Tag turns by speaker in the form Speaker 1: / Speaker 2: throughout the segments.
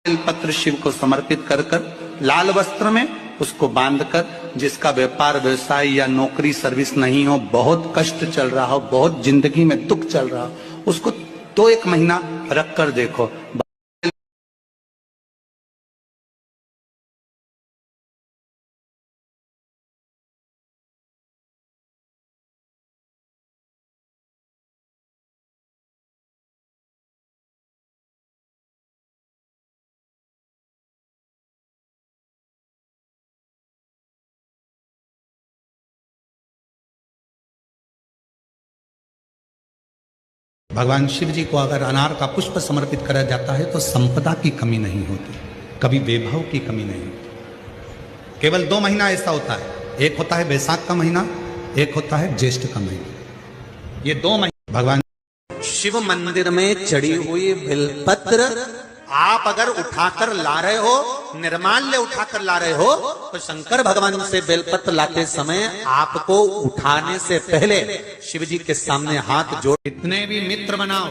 Speaker 1: पत्र शिव को समर्पित कर कर लाल वस्त्र में उसको बांधकर, जिसका व्यापार व्यवसाय या नौकरी सर्विस नहीं हो, बहुत कष्ट चल रहा हो, बहुत जिंदगी में दुख चल रहा हो, उसको 1 महीना रख कर देखो।
Speaker 2: भगवान शिव जी को अगर अनार का पुष्प समर्पित करा जाता है तो संपदा की कमी नहीं होती, कभी वैभव की कमी नहीं होती। केवल 2 महीना ऐसा होता है, एक होता है बैसाख का महीना, एक होता है ज्येष्ठ का महीना। ये 2 महीने भगवान
Speaker 3: शिव मंदिर में चढ़ी हुई बिलपत्र आप अगर उठाकर ला रहे हो, निर्माल्य उठाकर ला रहे हो, तो शंकर भगवान से बेलपत्र लाते समय आपको उठाने से पहले शिव जी के सामने हाथ जोड़।
Speaker 2: कितने भी मित्र बनाओ,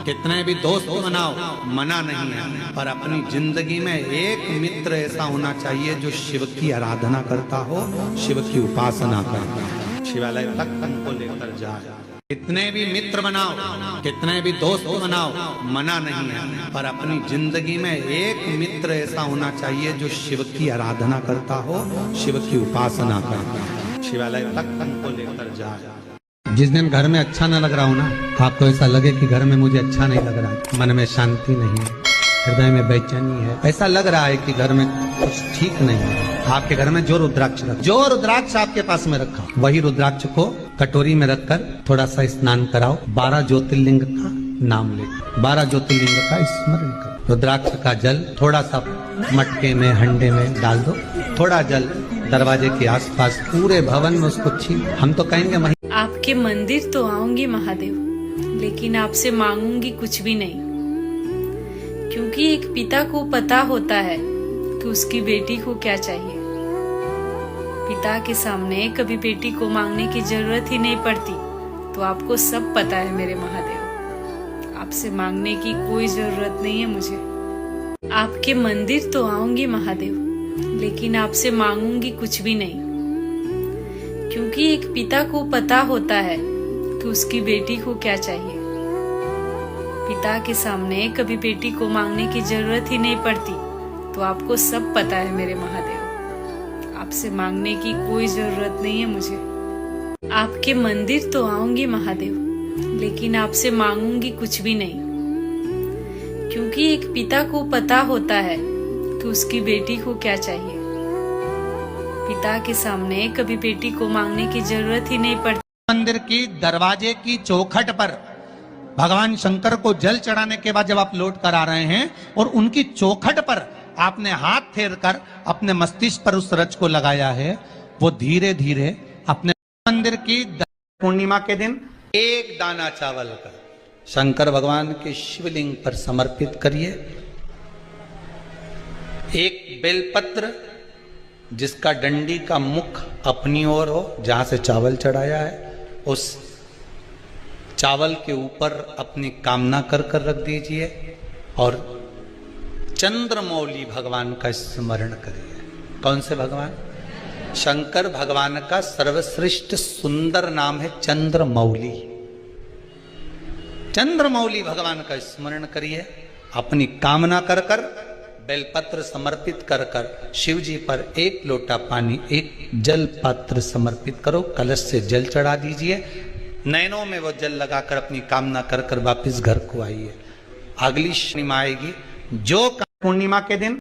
Speaker 2: कितने भी दोस्त बनाओ, मना नहीं है, पर अपनी जिंदगी में एक मित्र ऐसा होना चाहिए जो शिव की आराधना करता हो, शिव की उपासना करता हो, शिवालय तक हमको लेकर जाए। कितने भी मित्र बनाओ, कितने भी दोस्त बनाओ, मना नहीं है, पर अपनी जिंदगी में एक मित्र ऐसा होना चाहिए जो शिव की आराधना करता हो, शिव की उपासना करता हो, शिवालय तक हमको लेकर जाए। जिस दिन घर में अच्छा न लग रहा हो ना, आपको ऐसा लगे कि घर में मुझे अच्छा नहीं लग रहा है, मन में शांति नहीं है, हृदय में बेचैनी है, ऐसा लग रहा है कि घर में कुछ ठीक नहीं है, आपके घर में जो रुद्राक्ष आपके पास में रखा, वही रुद्राक्ष को कटोरी में रखकर थोड़ा सा स्नान कराओ, 12 ज्योतिर्लिंग का नाम ले, 12 ज्योतिर्लिंग का स्मरण करो। रुद्राक्ष का जल थोड़ा सा मटके में, हंडे में डाल दो, थोड़ा जल दरवाजे के आसपास पूरे भवन में उसको छीन। हम तो कहेंगे
Speaker 4: आपके मंदिर तो आऊंगी महादेव, लेकिन आपसे मांगूंगी कुछ भी नहीं, क्योंकि एक पिता को पता होता है कि उसकी बेटी को क्या चाहिए। पिता के सामने कभी बेटी को मांगने की जरूरत ही नहीं पड़ती, तो आपको सब पता है मेरे महादेव, आपसे मांगने की कोई जरूरत नहीं है मुझे। आपके मंदिर तो आऊंगी महादेव, लेकिन आपसे मांगूंगी कुछ भी नहीं, क्योंकि एक पिता को पता होता है कि उसकी बेटी को क्या चाहिए। पिता के सामने कभी बेटी को मांगने की जरूरत ही नहीं पड़ती, तो आपको सब पता है मेरे महादेव, आपसे मांगने की कोई जरूरत नहीं है मुझे। आपके मंदिर तो आऊंगी महादेव, लेकिन आपसे मांगूंगी कुछ भी नहीं, क्योंकि एक पिता को पता होता है कि उसकी बेटी को क्या चाहिए। पिता के सामने कभी बेटी को मांगने की जरूरत ही नहीं पड़ती।
Speaker 2: मंदिर की दरवाजे की चौखट पर भगवान शंकर को जल चढ़ाने के बाद जब आप लौट कर आ रहे हैं और उनकी चौखट पर आपने हाथ फेर कर अपने मस्तिष्क पर उस रच को लगाया है, वो धीरे धीरे अपने मंदिर की पूर्णिमा के दिन 1 दाना चावल कर शंकर भगवान के शिवलिंग पर समर्पित करिए। 1 बेलपत्र जिसका डंडी का मुख अपनी ओर हो, जहां से चावल चढ़ाया है, उस चावल के ऊपर अपनी कामना कर कर रख दीजिए और चंद्रमौली भगवान का स्मरण करिए। कौन से भगवान? शंकर भगवान का सर्वश्रेष्ठ सुंदर नाम है चंद्रमौली। चंद्रमौली भगवान का स्मरण करिए, अपनी कामना कर कर बेलपत्र समर्पित कर कर शिव जी पर 1 लोटा पानी, 1 जल पात्र समर्पित करो, कलश से जल चढ़ा दीजिए, नैनों में वो जल लगाकर अपनी कामना कर कर वापिस घर को आइए। अगली पूर्णिमा आएगी, जो पूर्णिमा के दिन